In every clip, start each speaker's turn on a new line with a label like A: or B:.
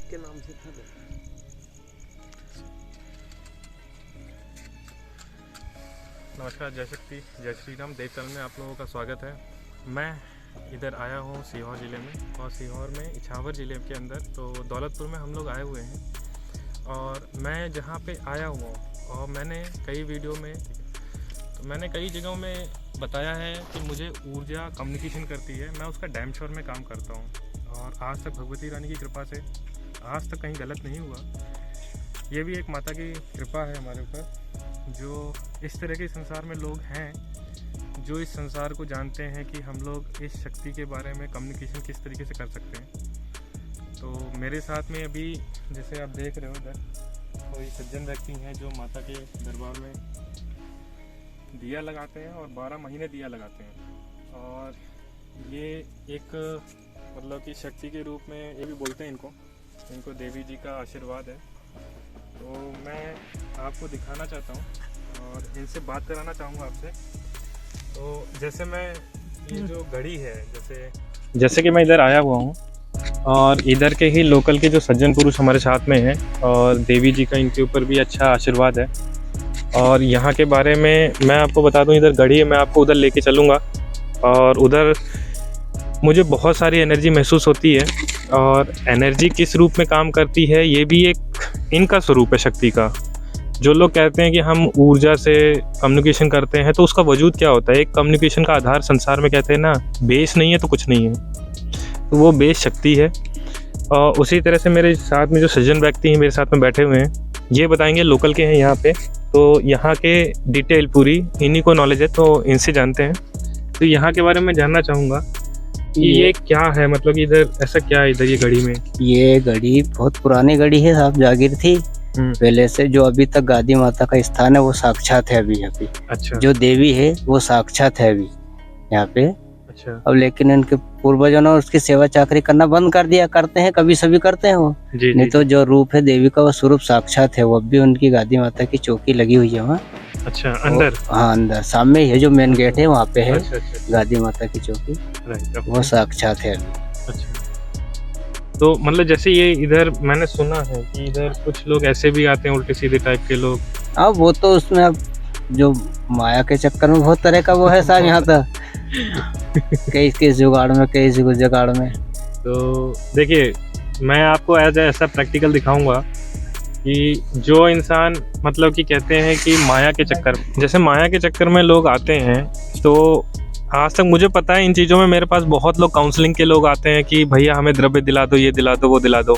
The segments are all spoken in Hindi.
A: के नाम से था।
B: नमस्कार, जय शक्ति, जय श्री राम। देव चैनल में आप लोगों का स्वागत है। मैं इधर आया हूँ सीहोर ज़िले में, और सीहोर में इछावर ज़िले के अंदर तो दौलतपुर में हम लोग आए हुए हैं। और मैं जहाँ पे आया हुआ हूँ, और मैंने कई वीडियो में तो मैंने कई जगहों में बताया है कि मुझे ऊर्जा कम्युनिकेशन करती है। मैं उसका डैम श्योर में काम करता हूँ, और आज तक भगवती रानी की कृपा से आज तक कहीं गलत नहीं हुआ। ये भी एक माता की कृपा है हमारे ऊपर, जो इस तरह के संसार में लोग हैं जो इस संसार को जानते हैं कि हम लोग इस शक्ति के बारे में कम्युनिकेशन किस तरीके से कर सकते हैं। तो मेरे साथ में अभी जैसे आप देख रहे हो इधर कोई सज्जन व्यक्ति हैं जो माता के दरबार में दिया लगाते हैं, और 12 महीने दिया लगाते हैं। और ये एक मतलब कि शक्ति के रूप में ये भी बोलते हैं इनको देवी जी का आशीर्वाद है। तो मैं आपको दिखाना चाहता हूँ और इनसे बात कराना चाहूँगा आपसे। तो जैसे मैं ये जो घड़ी है, जैसे कि मैं इधर आया हुआ हूँ, और इधर के ही लोकल के जो सज्जन पुरुष हमारे साथ में हैं, और देवी जी का इनके ऊपर भी अच्छा आशीर्वाद है। और यहाँ के बारे में मैं आपको बता दूँ, इधर घड़ी है, मैं आपको उधर लेके चलूँगा। और उधर मुझे बहुत सारी एनर्जी महसूस होती है, और एनर्जी किस रूप में काम करती है ये भी एक इनका स्वरूप है शक्ति का। जो लोग कहते हैं कि हम ऊर्जा से कम्युनिकेशन करते हैं, तो उसका वजूद क्या होता है? एक कम्युनिकेशन का आधार संसार में कहते हैं ना, बेस नहीं है तो कुछ नहीं है, तो वो बेस शक्ति है। और उसी तरह से मेरे साथ में जो सज्जन व्यक्ति हैं मेरे साथ में बैठे हुए हैं, ये बताएंगे, लोकल के हैं यहाँ पे, तो यहाँ के डिटेल पूरी इन्हीं को नॉलेज है, तो इनसे जानते हैं। तो यहाँ के बारे में जानना चाहूँगा कि ये क्या है, मतलब इधर ऐसा क्या है इधर ये घड़ी में?
A: ये घड़ी बहुत पुरानी घड़ी है साहब, जागीर थी पहले से। जो अभी तक गादी माता का स्थान है वो साक्षात है अभी यहाँ पे।
B: अच्छा।
A: जो देवी है वो साक्षात है अभी यहाँ पे।
B: अच्छा।
A: अब लेकिन इनके पूर्वजों ने उसकी सेवा चाकरी करना बंद कर दिया। करते हैं कभी सभी करते हैं वो, नहीं तो जो रूप है देवी का वो स्वरूप साक्षात है। वो अब भी उनकी गादी माता की चौकी लगी हुई है वहाँ।
B: अच्छा, अंदर?
A: हाँ, अंदर सामने ही है, जो मेन गेट है वहाँ पे है।
B: अच्छा, अच्छा।
A: गादी माता की चौकी, वो साक्षात है अभी।
B: अच्छा, तो मतलब जैसे ये इधर मैंने सुना है कि इधर कुछ लोग ऐसे भी आते हैं उल्टे सीधे टाइप के लोग।
A: अब वो तो उसमें अब जो माया के चक्कर में बहुत तरह का वो है साहब यहाँ तक कई जुगाड़ में, कई जुगाड़ में।
B: तो देखिए, मैं आपको एज ऐसा प्रैक्टिकल दिखाऊंगा कि जो इंसान मतलब कि कहते हैं कि माया के चक्कर, जैसे माया के चक्कर में लोग आते हैं, तो आज तक मुझे पता है इन चीज़ों में मेरे पास बहुत लोग काउंसलिंग के लोग आते हैं कि भैया हमें द्रव्य दिला दो, ये दिला दो, वो दिला दो।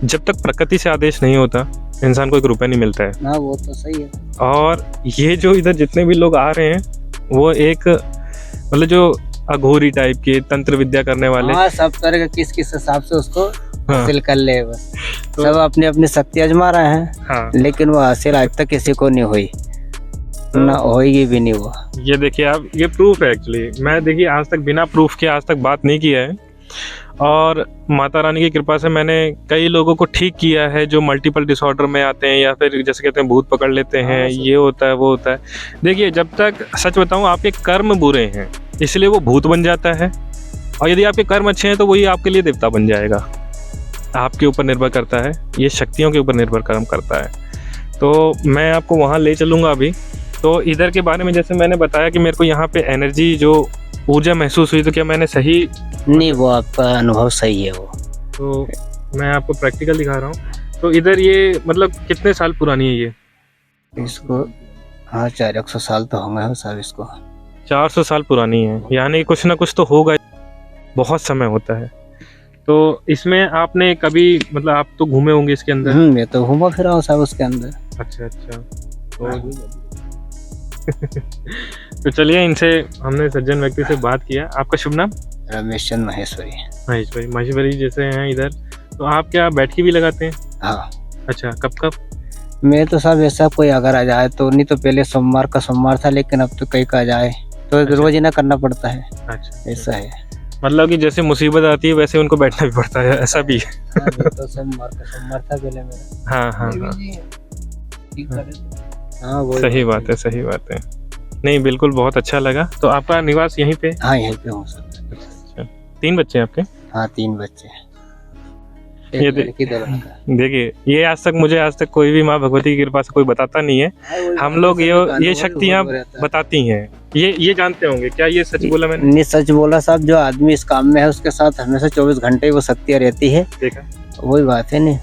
B: जब तक प्रकृति से आदेश नहीं होता इंसान को 1 रुपया नहीं मिलता है।
A: हाँ, वो तो सही है। और
B: ये जो इधर जितने भी लोग आ रहे हैं वो एक मतलब जो अघोरी टाइप के तंत्र विद्या करने वाले,
A: हाँ, सब तरह का किस हिसाब से उसको हासिल कर ले, बस तो सब अपनी अपनी शक्ति आजमा रहे हैं। हाँ। लेकिन वो हासिल आज तक किसी को नहीं हुई, ना होगी भी नहीं हुआ।
B: ये देखिए आप, ये प्रूफ है एक्चुअली। मैं देखिए आज तक बिना प्रूफ के आज तक बात नहीं किया है, और माता रानी की कृपा से मैंने कई लोगों को ठीक किया है जो मल्टीपल डिसऑर्डर में आते हैं, या फिर जैसे कहते हैं भूत पकड़ लेते हैं, ये होता है वो होता है। देखिए, जब तक सच बताऊं, आपके कर्म बुरे हैं इसलिए वो भूत बन जाता है, और यदि आपके कर्म अच्छे हैं तो वही आपके लिए देवता बन जाएगा। आपके ऊपर निर्भर करता है, ये शक्तियों के ऊपर निर्भर काम करता है। तो मैं आपको वहाँ ले चलूँगा अभी। तो इधर के बारे में जैसे मैंने बताया कि मेरे को यहाँ पे एनर्जी जो ऊर्जा महसूस हुई, तो क्या मैंने सही?
A: नहीं, वो आपका अनुभव सही है वो।
B: तो मैं आपको प्रैक्टिकल दिखा रहा हूँ। तो इधर ये मतलब कितने साल पुरानी है ये?
A: इसको हाँ 400 साल तो होंगे साहब इसको।
B: 400 साल पुरानी है, यानी कुछ ना कुछ तो होगा, बहुत समय होता है। तो इसमें आपने कभी मतलब आप तो घूमे होंगे इसके अंदर?
A: मैं तो घूमा फिरा हूँ साहब उसके अंदर।
B: अच्छा अच्छा। तो चलिए, इनसे हमने सज्जन व्यक्ति से बात किया। आपका शुभ नाम?
A: रमेश चंद महेश्वरी।
B: महेश्वरी जैसे हैं इधर, तो आप क्या बैठकी भी लगाते हैं?
A: हाँ। अच्छा,
B: कब कब?
A: मैं तो साहब ऐसा कोई अगर आ जाए तो, नहीं तो पहले सोमवार का सोमवार था, लेकिन अब तो कई का आ जाए तो
B: अच्छा।
A: रोज ही ना करना पड़ता है।
B: अच्छा,
A: ऐसा है।
B: मतलब कि जैसे मुसीबत आती है वैसे उनको बैठना भी पड़ता है, ऐसा भी है?
A: हाँ, तो सोमवार का सोमवार था पहले मेरा।
B: हाँ हाँ हाँ,
A: हाँ, वो
B: सही बात है, सही बात है। नहीं, बिल्कुल बहुत अच्छा लगा। तो आपका निवास यहीं पे?
A: हाँ, यहीं पे हूँ सर।
B: अच्छा, 3 बच्चे हैं आपके?
A: हाँ, 3 बच्चे हैं।
B: ये देखिए, ये आज तक कोई भी माँ भगवती की कृपा से कोई बताता नहीं है। हम लोग ये शक्तियाँ बताती हैं। ये जानते होंगे क्या? ये सच बोला मैंने?
A: नहीं, सच बोला साहब। जो आदमी इस काम में है उसके साथ हमेशा 24 घंटे वो शक्तियाँ रहती है।
B: देखा,
A: वही बात है नहीं।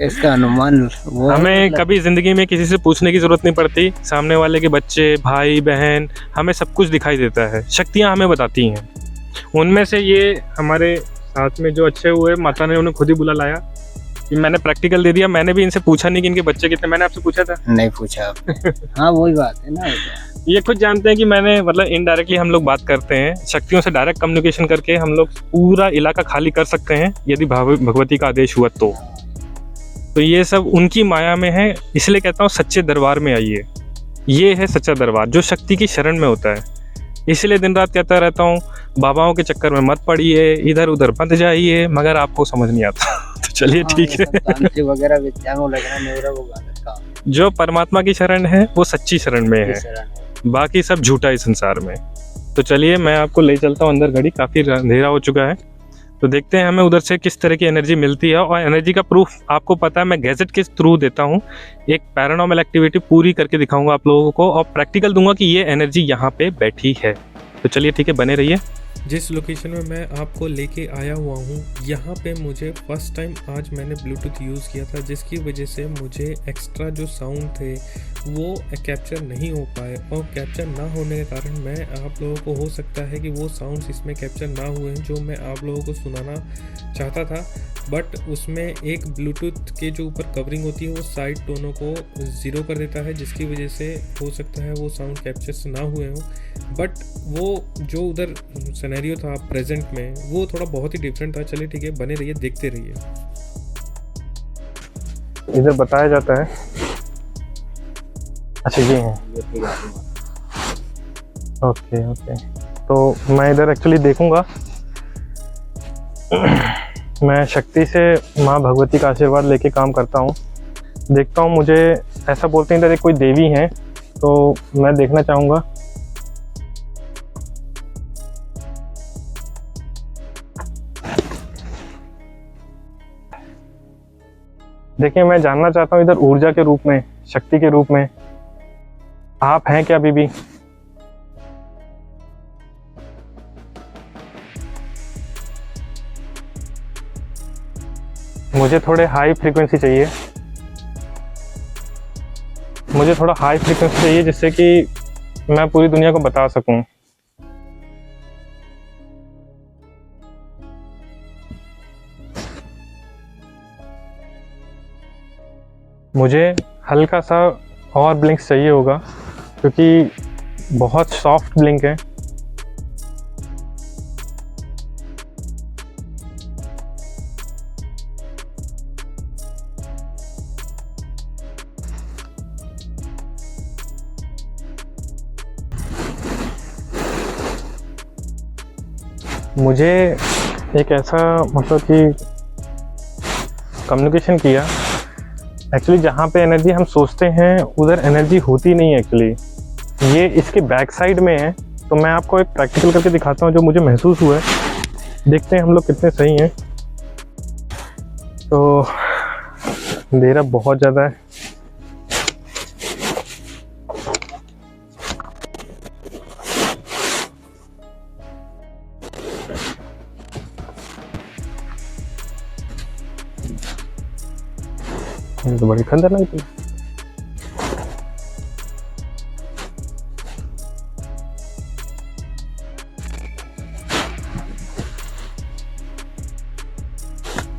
A: इसका अनुमान वो
B: हमें कभी जिंदगी में किसी से पूछने की जरूरत नहीं पड़ती। सामने वाले के बच्चे, भाई बहन, हमें सब कुछ दिखाई देता है। शक्तियाँ हमें बताती हैं। उनमें से ये हमारे साथ में जो अच्छे हुए, माता ने उन्हें खुद ही बुला लाया कि मैंने प्रैक्टिकल दे दिया। मैंने भी इनसे पूछा नहीं कि इनके बच्चे कितने। मैंने आपसे पूछा था?
A: नहीं पूछा आपने। हाँ वही बात है ना।
B: ये खुद जानते हैं कि मैंने मतलब इनडायरेक्टली हम लोग बात करते हैं। शक्तियों से डायरेक्ट कम्युनिकेशन करके हम लोग पूरा इलाका खाली कर सकते हैं यदि भगवती का आदेश हुआ तो ये सब उनकी माया में है। इसलिए कहता हूँ सच्चे दरबार में आइए। ये है सच्चा दरबार जो शक्ति की शरण में होता है। इसलिए दिन रात कहता रहता हूँ, बाबाओं के चक्कर में मत पड़िए, इधर उधर मत जाइए, मगर आपको समझ नहीं आता। तो चलिए ठीक है।
A: वगैरह
B: जो परमात्मा की शरण है वो सच्ची शरण में है, बाकी सब झूठा है संसार में। तो चलिए मैं आपको ले चलता हूँ अंदर। घड़ी काफ़ी अंधेरा हो चुका है, तो देखते हैं हमें उधर से किस तरह की एनर्जी मिलती है। और एनर्जी का प्रूफ आपको पता है, मैं गैजेट के थ्रू देता हूँ। एक पैरानॉर्मल एक्टिविटी पूरी करके दिखाऊंगा आप लोगों को, और प्रैक्टिकल दूंगा कि ये एनर्जी यहाँ पे बैठी है। तो चलिए ठीक है, बने रहिए। जिस लोकेशन में मैं आपको लेके आया हुआ हूँ, यहाँ पे मुझे फर्स्ट टाइम आज मैंने ब्लूटूथ यूज़ किया था, जिसकी वजह से मुझे एक्स्ट्रा जो साउंड थे वो कैप्चर नहीं हो पाए। और कैप्चर ना होने के कारण मैं आप लोगों को, हो सकता है कि वो साउंड्स इसमें कैप्चर ना हुए हैं जो मैं आप लोगों को सुनाना चाहता था। बट उसमें एक ब्लूटूथ के जो ऊपर कवरिंग होती है वो साइड टोनों को 0 कर देता है, जिसकी वजह से हो सकता है वो साउंड कैप्चर्स ना हुए हों। बट वो जो उधर सिनेरियो था प्रेजेंट में, वो थोड़ा बहुत ही डिफरेंट था। चलिए ठीक है, बने रहिए, देखते रहिए। इधर बताया जाता है, अच्छा ये है, ओके ओके। तो मैं इधर एक्चुअली देखूंगा। मैं शक्ति से माँ भगवती का आशीर्वाद लेके काम करता हूँ। देखता हूँ, मुझे ऐसा बोलते हैं इधर एक कोई देवी है, तो मैं देखना चाहूँगा। देखिए, मैं जानना चाहता हूँ इधर ऊर्जा के रूप में, शक्ति के रूप में आप हैं क्या बीबी? मुझे थोड़े हाई फ्रीक्वेंसी चाहिए, मुझे थोड़ा हाई फ्रीक्वेंसी चाहिए जिससे कि मैं पूरी दुनिया को बता सकूं। मुझे हल्का सा और ब्लिंक्स चाहिए होगा, क्योंकि बहुत सॉफ्ट ब्लिंक है। मुझे एक ऐसा मतलब कि कम्युनिकेशन किया। एक्चुअली जहाँ पे एनर्जी हम सोचते हैं उधर एनर्जी होती नहीं है। एक्चुअली ये इसके बैक साइड में है। तो मैं आपको एक प्रैक्टिकल करके दिखाता हूँ जो मुझे महसूस हुआ है। देखते हैं हम लोग कितने सही हैं। तो अंधेरा बहुत ज़्यादा है। तो बड़ी खतरनाक थी।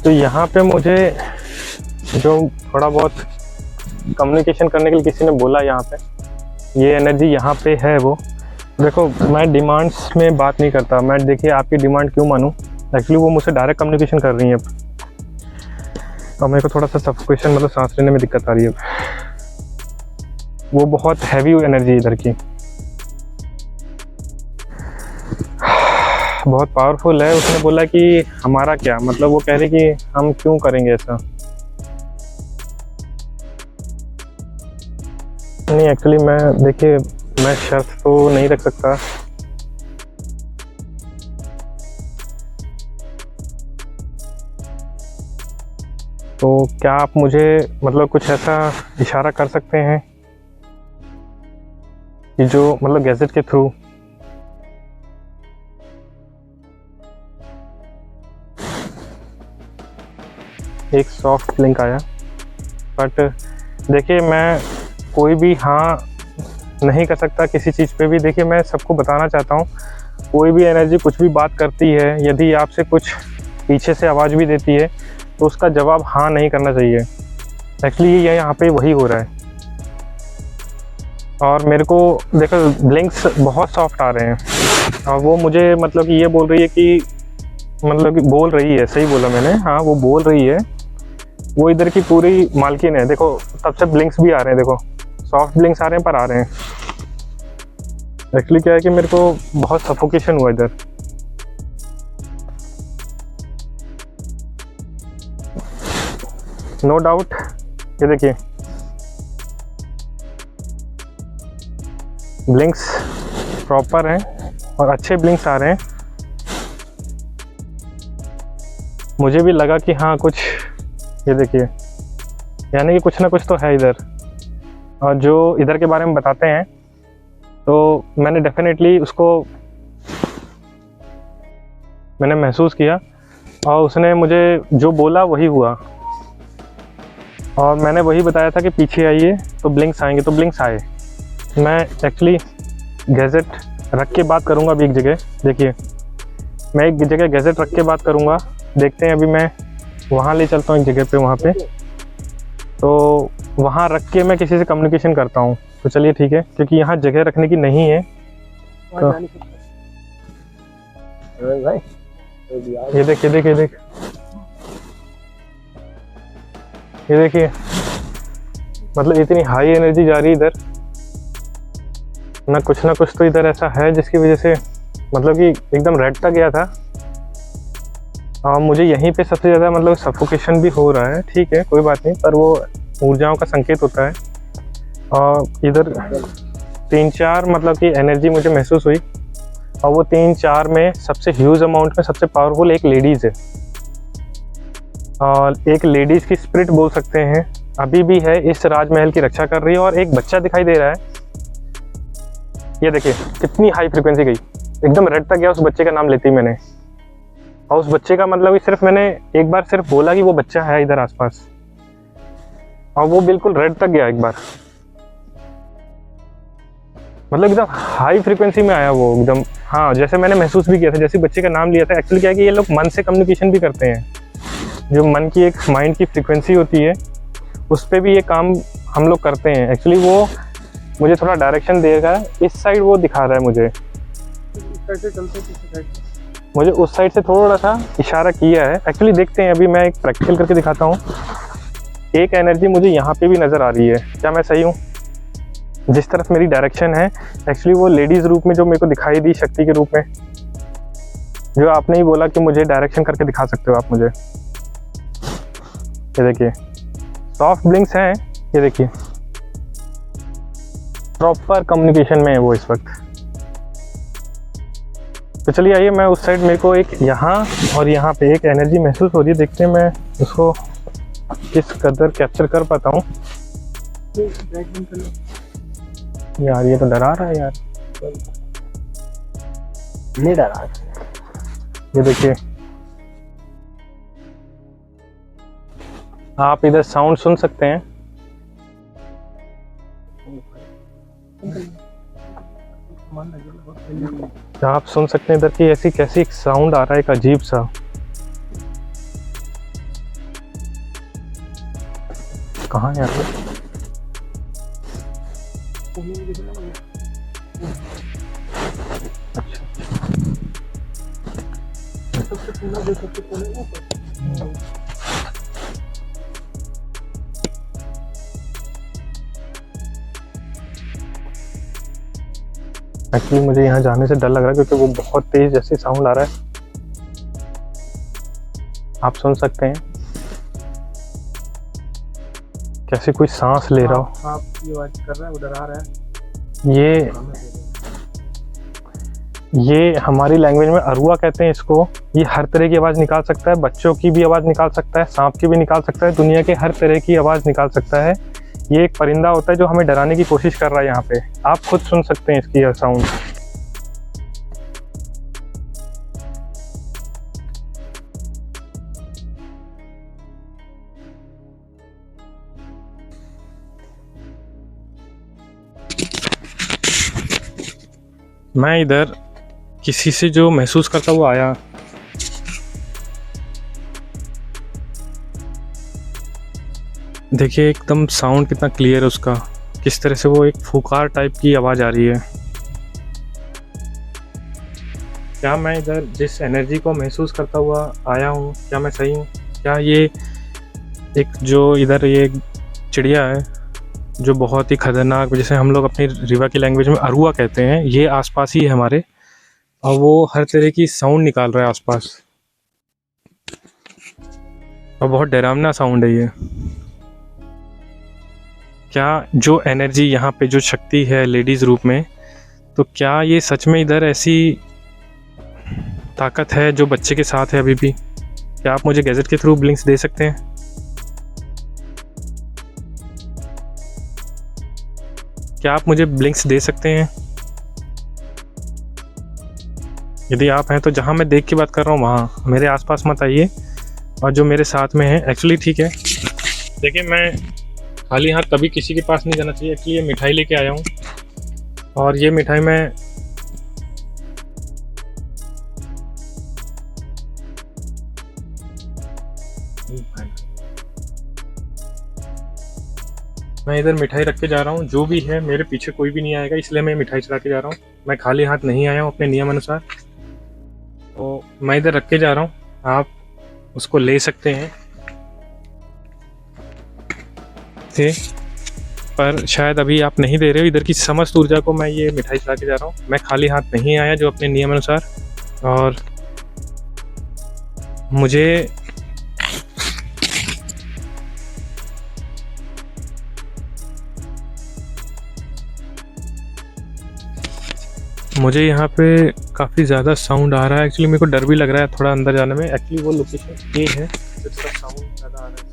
B: तो यहाँ पे मुझे जो थोड़ा बहुत कम्युनिकेशन करने के लिए किसी ने बोला, यहाँ पे ये एनर्जी यहाँ पे है। वो देखो, मैं डिमांड्स में बात नहीं करता। मैं देखिए आपकी डिमांड क्यों मानूं। एक्चुअली वो मुझसे डायरेक्ट कम्युनिकेशन कर रही है। और मेरे को थोड़ा सा सफोकेशन मतलब सांस लेने में दिक्कत आ रही है। वो बहुत हैवी एनर्जी इधर की, बहुत पावरफुल है। उसने बोला कि हमारा क्या मतलब, वो कह रही कि हम क्यों करेंगे ऐसा। नहीं, एक्चुअली मैं देखिए, मैं शर्त तो नहीं रख सकता। तो क्या आप मुझे मतलब कुछ ऐसा इशारा कर सकते हैं कि जो मतलब गैजेट के थ्रू एक सॉफ्ट ब्लिंक आया, बट देखिए मैं कोई भी हाँ नहीं कर सकता किसी चीज़ पे भी। देखिए मैं सबको बताना चाहता हूँ, कोई भी एनर्जी कुछ भी बात करती है, यदि आपसे कुछ पीछे से आवाज़ भी देती है तो उसका जवाब हाँ नहीं करना चाहिए। एक्चुअली ये यहाँ पे वही हो रहा है। और मेरे को देखो ब्लिंक्स बहुत सॉफ्ट आ रहे हैं और वो मुझे मतलब कि ये बोल रही है कि मतलब कि बोल रही है, सही बोला मैंने, हाँ वो बोल रही है, वो इधर की पूरी मालकिन है। देखो तब से ब्लिंक्स भी आ रहे हैं, देखो सॉफ्ट ब्लिंक्स आ रहे हैं पर आ रहे हैं। एक्चुअली क्या है कि मेरे को बहुत सफोकेशन हुआ इधर। नो डाउट ये देखिए ब्लिंक्स प्रॉपर हैं और अच्छे ब्लिंक्स आ रहे हैं। मुझे भी लगा कि हाँ कुछ, ये देखिए यानी कि कुछ ना कुछ तो है इधर। और जो इधर के बारे में बताते हैं तो मैंने डेफिनेटली उसको मैंने महसूस किया और उसने मुझे जो बोला वही हुआ। और मैंने वही बताया था कि पीछे आइए तो ब्लिंक्स आएंगे, तो ब्लिंक्स आए। मैं एक्चुअली गैजेट रख के बात करूँगा अभी एक जगह। देखिए मैं एक जगह गैजेट रख के बात करूँगा, देखते हैं। अभी मैं वहाँ ले चलता हूँ एक जगह पे, वहाँ पे तो वहाँ रख के मैं किसी से कम्युनिकेशन करता हूँ। तो चलिए ठीक है, क्योंकि यहाँ जगह रखने की नहीं है। तो ये देख ये देख ये देख ये देखिए, मतलब इतनी हाई एनर्जी जा रही है इधर ना कुछ तो इधर ऐसा है जिसकी वजह से मतलब कि एकदम रेड तक गया था। और मुझे यहीं पे सबसे ज़्यादा मतलब सफोकेशन भी हो रहा है। ठीक है कोई बात नहीं, पर वो ऊर्जाओं का संकेत होता है। और इधर 3-4 मतलब कि एनर्जी मुझे महसूस हुई और वो 3-4 में सबसे ह्यूज अमाउंट में सबसे पावरफुल एक लेडीज़ है। और एक लेडीज़ की स्पिरिट बोल सकते हैं, अभी भी है, इस राजमहल की रक्षा कर रही है। और एक बच्चा दिखाई दे रहा है, ये देखिए कितनी हाई फ्रिक्वेंसी गई, एकदम रेड तक गया। उस बच्चे का नाम लेती मैंने, और उस बच्चे का मतलब कि सिर्फ मैंने एक बार सिर्फ बोला कि वो बच्चा है इधर आसपास, और वो बिल्कुल रेड तक गया एक बार। मतलब एकदम हाई फ्रिक्वेंसी में आया वो एकदम। हाँ जैसे मैंने महसूस भी किया था, जैसे बच्चे का नाम लिया था। एक्चुअली क्या है कि ये लोग मन से कम्युनिकेशन भी करते हैं। जो मन की एक माइंड की फ्रिक्वेंसी होती है उस पर भी ये काम हम लोग करते हैं। एक्चुअली वो मुझे थोड़ा डायरेक्शन देगा, इस साइड वो दिखा रहा है मुझे उस साइड से थोड़ा सा इशारा किया है। एक्चुअली देखते हैं, अभी मैं एक प्रैक्टिकल करके दिखाता हूँ। एक एनर्जी मुझे यहाँ पे भी नज़र आ रही है, क्या मैं सही हूँ? जिस तरफ मेरी डायरेक्शन है, एक्चुअली वो लेडीज़ रूप में जो मेरे को दिखाई दी, शक्ति के रूप में, जो आपने ही बोला कि मुझे डायरेक्शन करके दिखा सकते हो आप मुझे। ये देखिए सॉफ्ट ब्लिंक्स हैं, ये देखिए प्रॉपर कम्युनिकेशन में है वो इस वक्त। तो चलिए आइए, मैं उस साइड, मेरे को एक यहाँ और यहाँ पे एक एनर्जी महसूस हो रही है। देखते हैं मैं उसको किस कदर कैप्चर कर पाता हूँ। यार ये तो डरा रहा है यार,
A: नहीं डरा।
B: ये देखिए आप इधर साउंड सुन सकते हैं। आप सुन सकते हैं इधर की ऐसी कैसी एक साउंड आ रहा है, एक अजीब सा। कहाँ है यार? एक्चुअली मुझे यहाँ जाने से डर लग रहा है क्योंकि वो बहुत तेज जैसे साउंड आ रहा है, आप सुन सकते हैं कैसे कोई सांस ले रहा हो।
A: आप ये बात कर रहा है, वो डरा रहा है।
B: ये हमारी लैंग्वेज में अरुआ कहते हैं इसको। ये हर तरह की आवाज़ निकाल सकता है, बच्चों की भी आवाज़ निकाल सकता है, सांप की भी निकाल सकता है, दुनिया के हर तरह की आवाज़ निकाल सकता है। ये एक परिंदा होता है जो हमें डराने की कोशिश कर रहा है यहाँ पे। आप खुद सुन सकते हैं इसकी साउंड। मैं इधर किसी से जो महसूस करता हुआ आया, देखिए एकदम साउंड कितना क्लियर है उसका, किस तरह से वो एक फुकार टाइप की आवाज़ आ रही है। क्या मैं इधर जिस एनर्जी को महसूस करता हुआ आया हूँ, क्या मैं सही हूँ? क्या ये एक जो इधर ये चिड़िया है जो बहुत ही खतरनाक, जैसे हम लोग अपनी रीवा की लैंग्वेज में अरुआ कहते हैं, ये आसपास ही है हमारे, और वो हर तरह की साउंड निकाल रहा है आसपास, और बहुत डरावना साउंड है ये। क्या जो एनर्जी यहाँ पे, जो शक्ति है लेडीज़ रूप में, तो क्या ये सच में इधर ऐसी ताकत है जो बच्चे के साथ है अभी भी? क्या आप मुझे गैजेट के थ्रू ब्लिंक्स दे सकते हैं? क्या आप मुझे ब्लिंक्स दे सकते हैं? यदि आप हैं तो जहाँ मैं देख के बात कर रहा हूँ वहाँ, मेरे आसपास मत आइए, और जो मेरे साथ में है एक्चुअली ठीक है। देखिए, मैं खाली हाथ कभी किसी के पास नहीं जाना चाहिए। एक्चुअली ये मिठाई लेके आया हूँ, और ये मिठाई मैं इधर मिठाई रख के जा रहा हूँ। जो भी है, मेरे पीछे कोई भी नहीं आएगा, इसलिए मैं मिठाई चला के जा रहा हूँ। मैं खाली हाथ नहीं आया हूँ अपने नियम अनुसार, तो मैं इधर रख के जा रहा हूँ। आप उसको ले सकते हैं थे, पर शायद अभी आप नहीं दे रहे हो। इधर की समस्त ऊर्जा को मैं ये मिठाई चला के जा रहा हूँ। मैं खाली हाथ नहीं आया, जो अपने नियम अनुसार, और मुझे यहाँ पे काफ़ी ज़्यादा साउंड आ रहा है। एक्चुअली मेरे को डर भी लग रहा है थोड़ा अंदर जाने में। एक्चुअली वो लोकेशन ये है तो थोड़ा साउंड ज़्यादा आ रहा है।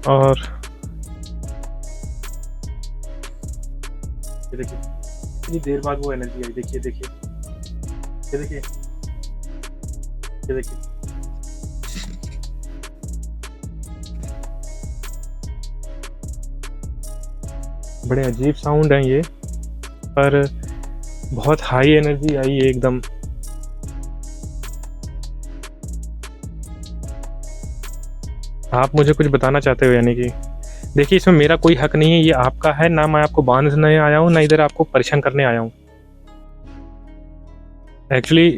B: और ये देखिए, इतनी देर बाद वो एनर्जी आई। देखिए देखिए, ये देखिए, ये देखिए, बड़े अजीब साउंड हैं ये, पर बहुत हाई एनर्जी आई है एकदम। आप मुझे कुछ बताना चाहते हो यानी कि? देखिए, इसमें मेरा कोई हक नहीं है, ये आपका है ना। मैं आपको बांधने आया हूँ, ना इधर आपको परेशान करने आया हूँ। एक्चुअली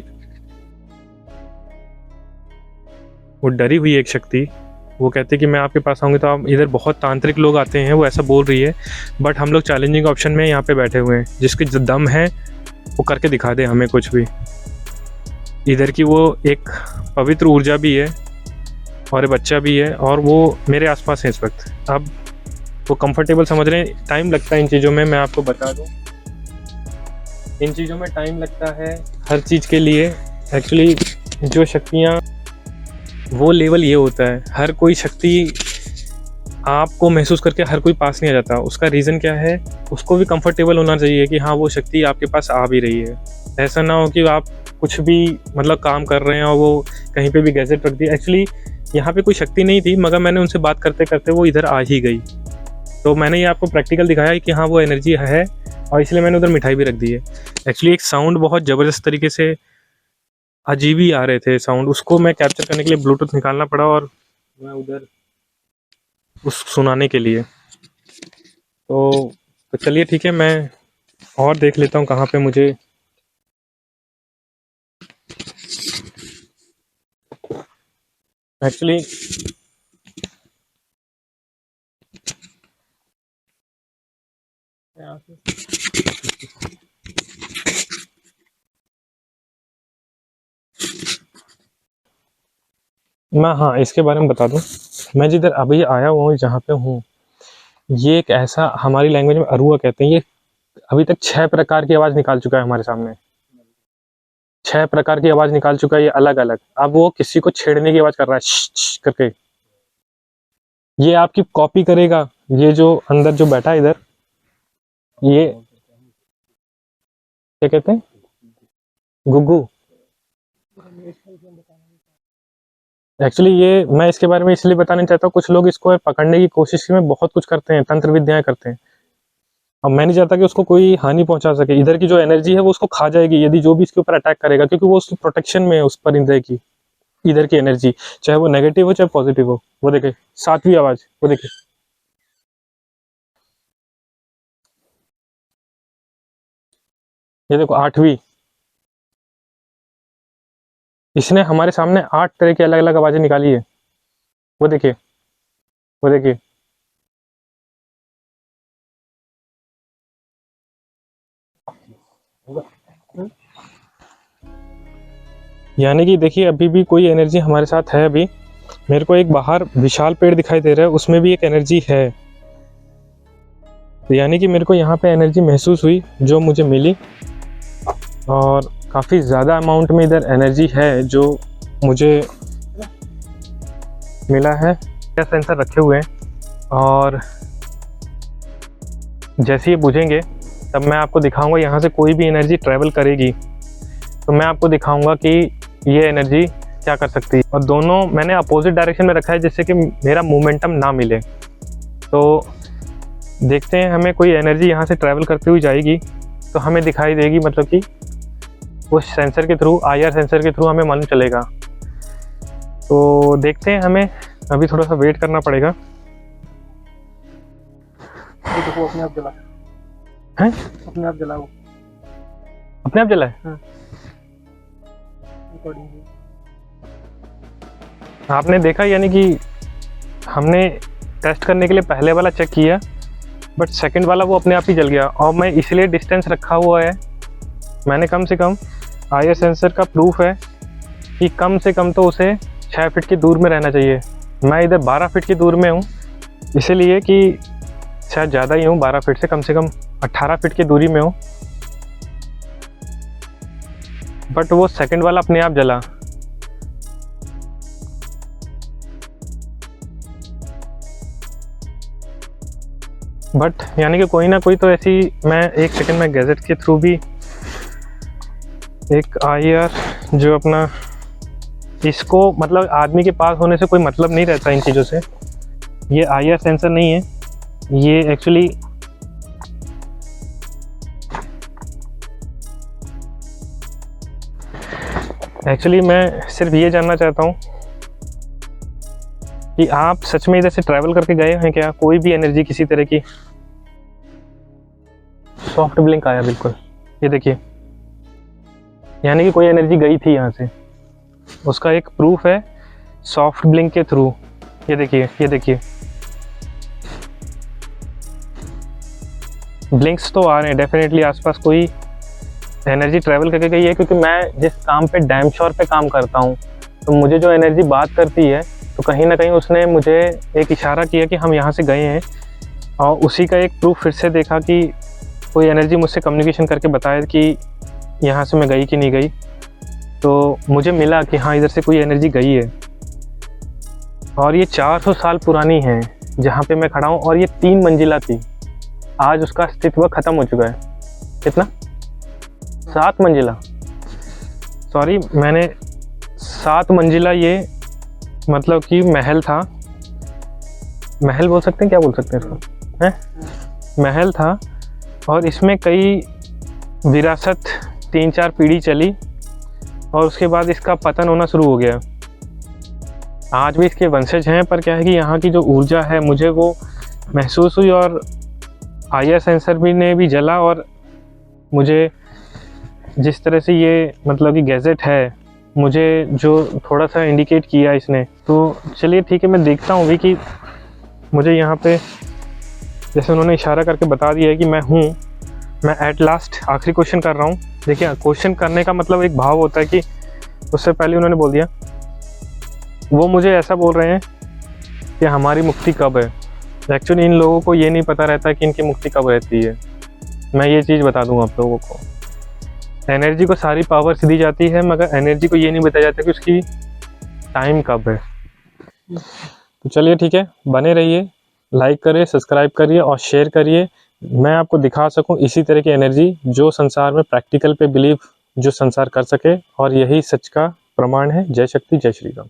B: वो डरी हुई एक शक्ति, वो कहते कि मैं आपके पास आऊँगी तो आप, इधर बहुत तांत्रिक लोग आते हैं, वो ऐसा बोल रही है। बट हम लोग चैलेंजिंग ऑप्शन में यहाँ पे बैठे हुए हैं, जिसकी जो दम है वो करके दिखा दे हमें कुछ भी। इधर की वो एक पवित्र ऊर्जा भी है, और एक बच्चा भी है, और वो मेरे आसपास है इस वक्त। अब वो कंफर्टेबल समझ रहे हैं। टाइम लगता है इन चीज़ों में, मैं आपको बता दूँ, इन चीज़ों में टाइम लगता है हर चीज़ के लिए। एक्चुअली जो शक्तियाँ, वो लेवल ये होता है, हर कोई शक्ति आपको महसूस करके हर कोई पास नहीं आ जाता। उसका रीज़न क्या है? उसको भी कंफर्टेबल होना चाहिए कि हाँ, वो शक्ति आपके पास आ भी रही है। ऐसा ना हो कि आप कुछ भी मतलब काम कर रहे हैं और वो कहीं पे भी गैजेट रख दी। एक्चुअली यहाँ पे कोई शक्ति नहीं थी, मगर मैंने उनसे बात करते करते वो इधर आ ही गई, तो मैंने ये आपको प्रैक्टिकल दिखाया कि हाँ, वो एनर्जी है, और इसलिए मैंने उधर मिठाई भी रख दी है। एक्चुअली एक साउंड बहुत ज़बरदस्त तरीके से अजीब ही आ रहे थे साउंड, उसको मैं कैप्चर करने के लिए ब्लूटूथ निकालना पड़ा, और मैं उधर उस सुनाने के लिए। तो चलिए ठीक है, मैं और देख लेता हूँ कहाँ पे मुझे एक्चुअली मैं, हाँ, इसके बारे में बता दूं। मैं जिधर अभी आया हुआ हूँ, जहाँ पे हूँ, ये एक ऐसा, हमारी लैंग्वेज में अरुआ कहते हैं, ये अभी तक 6 प्रकार की आवाज़ निकाल चुका है हमारे सामने। 6 प्रकार की आवाज़ निकाल चुका है ये अलग अलग। अब वो किसी को छेड़ने की आवाज़ कर रहा है श करके। ये आपकी कॉपी करेगा। ये जो अंदर जो बैठा है इधर, ये क्या कहते हैं, गुग्गू। एक्चुअली ये मैं इसके बारे में इसलिए बताना चाहता हूँ, कुछ लोग इसको पकड़ने की कोशिश में बहुत कुछ करते हैं, तंत्र विद्याएं करते हैं। अब मैं नहीं चाहता कि उसको कोई हानि पहुंचा सके। इधर की जो एनर्जी है वो उसको खा जाएगी यदि जो भी इसके ऊपर अटैक करेगा, क्योंकि वो उसकी प्रोटेक्शन में है उस पर इंद्र की, इधर की एनर्जी, चाहे वो नेगेटिव हो चाहे पॉजिटिव हो। वो देखे 7वीं आवाज, वो देखे, ये देखो 8वीं। इसने हमारे सामने 8 तरह की अलग अलग आवाजें निकाली है। वो देखिए, वो देखिए, यानी कि देखिए अभी भी कोई एनर्जी हमारे साथ है। अभी मेरे को एक बाहर विशाल पेड़ दिखाई दे रहा है, उसमें भी एक एनर्जी है। तो यानी कि मेरे को यहाँ पे एनर्जी महसूस हुई जो मुझे मिली, और काफ़ी ज़्यादा अमाउंट में इधर एनर्जी है जो मुझे मिला है। सेंसर रखे हुए हैं और जैसे ये बुझेंगे तब मैं आपको दिखाऊंगा। यहाँ से कोई भी एनर्जी ट्रैवल करेगी तो मैं आपको दिखाऊंगा कि ये एनर्जी क्या कर सकती है। और दोनों मैंने अपोजिट डायरेक्शन में रखा है जिससे कि मेरा मोमेंटम ना मिले। तो देखते हैं, हमें कोई एनर्जी यहाँ से ट्रैवल करती हुई जाएगी तो हमें दिखाई देगी, मतलब कि उस सेंसर के थ्रू, IR सेंसर के थ्रू हमें मालूम चलेगा। तो देखते हैं, हमें अभी थोड़ा सा वेट करना पड़ेगा।
C: देखो अपने आप जला
B: हैं?
C: अपने आप जला, वो
B: अपने आप जला है। आपने देखा, यानी कि हमने टेस्ट करने के लिए पहले वाला चेक किया बट सेकंड वाला वो अपने आप ही जल गया। और मैं इसलिए डिस्टेंस रखा हुआ है, मैंने कम से कम IR सेंसर का प्रूफ है कि कम से कम तो उसे 6 फीट की दूर में रहना चाहिए। मैं इधर 12 फीट की दूर में हूँ, इसीलिए कि शायद ज़्यादा ही हूँ, 12 फीट से कम 18 फीट की दूरी में हूँ। बट वो सेकंड वाला अपने आप जला। बट यानी कि कोई ना कोई तो ऐसी, मैं एक सेकंड में गैजेट के थ्रू भी एक IR जो अपना, इसको मतलब आदमी के पास होने से कोई मतलब नहीं रहता इन चीज़ों से। ये IR सेंसर नहीं है, ये एक्चुअली मैं सिर्फ ये जानना चाहता हूँ कि आप सच में इधर से ट्रैवल करके गए हैं क्या? कोई भी एनर्जी किसी तरह की? सॉफ्ट ब्लिंक आया, बिल्कुल, ये देखिए, यानी कि कोई एनर्जी गई थी यहाँ से। उसका एक प्रूफ है सॉफ्ट ब्लिंक के थ्रू। ये देखिए, ये देखिए, ब्लिंक्स तो आ रहे हैं डेफिनेटली। आसपास कोई एनर्जी ट्रैवल करके गई है, क्योंकि मैं जिस काम पे डैम शोर पे काम करता हूँ तो मुझे जो एनर्जी बात करती है तो कहीं ना कहीं उसने मुझे एक इशारा किया कि हम यहाँ से गए हैं, और उसी का एक प्रूफ फिर से देखा कि कोई एनर्जी मुझसे कम्युनिकेशन करके बताया कि यहाँ से मैं गई कि नहीं गई। तो मुझे मिला कि हाँ, इधर से कोई एनर्जी गई है। और ये 400 साल पुरानी है जहाँ पे मैं खड़ा हूँ, और ये 3 मंजिला थी। आज उसका अस्तित्व खत्म हो चुका है। कितना? 7 मंजिला, सॉरी, मैंने 7 मंजिला, ये मतलब कि महल था। महल बोल सकते हैं, क्या बोल सकते हैं इसको, हैं? महल था, और इसमें कई विरासत 3-4 पीढ़ी चली और उसके बाद इसका पतन होना शुरू हो गया। आज भी इसके वंशज हैं, पर क्या है कि यहाँ की जो ऊर्जा है मुझे वो महसूस हुई, और IR सेंसर भी ने भी जला, और मुझे जिस तरह से ये मतलब कि गैजेट है मुझे जो थोड़ा सा इंडिकेट किया इसने, तो चलिए ठीक है, मैं देखता हूँ भी कि मुझे यहाँ पे जैसे उन्होंने इशारा करके बता दिया है कि मैं हूँ। मैं एट लास्ट आखिरी क्वेश्चन कर रहा हूँ। देखिए, क्वेश्चन करने का मतलब एक भाव होता है कि उससे पहले उन्होंने बोल दिया, वो मुझे ऐसा बोल रहे हैं कि हमारी मुक्ति कब है। एक्चुअली इन लोगों को ये नहीं पता रहता कि इनकी मुक्ति कब रहती है। मैं ये चीज़ बता दूँ आप लोगों को, एनर्जी को सारी पावर्स दी जाती है मगर एनर्जी को ये नहीं बताया जाता कि उसकी टाइम कब है। तो चलिए ठीक है, बने रहिए, लाइक करिए, सब्सक्राइब करिए और शेयर करिए। मैं आपको दिखा सकूं इसी तरह की एनर्जी जो संसार में प्रैक्टिकल पे बिलीव जो संसार कर सके, और यही सच का प्रमाण है। जय शक्ति, जय श्री राम।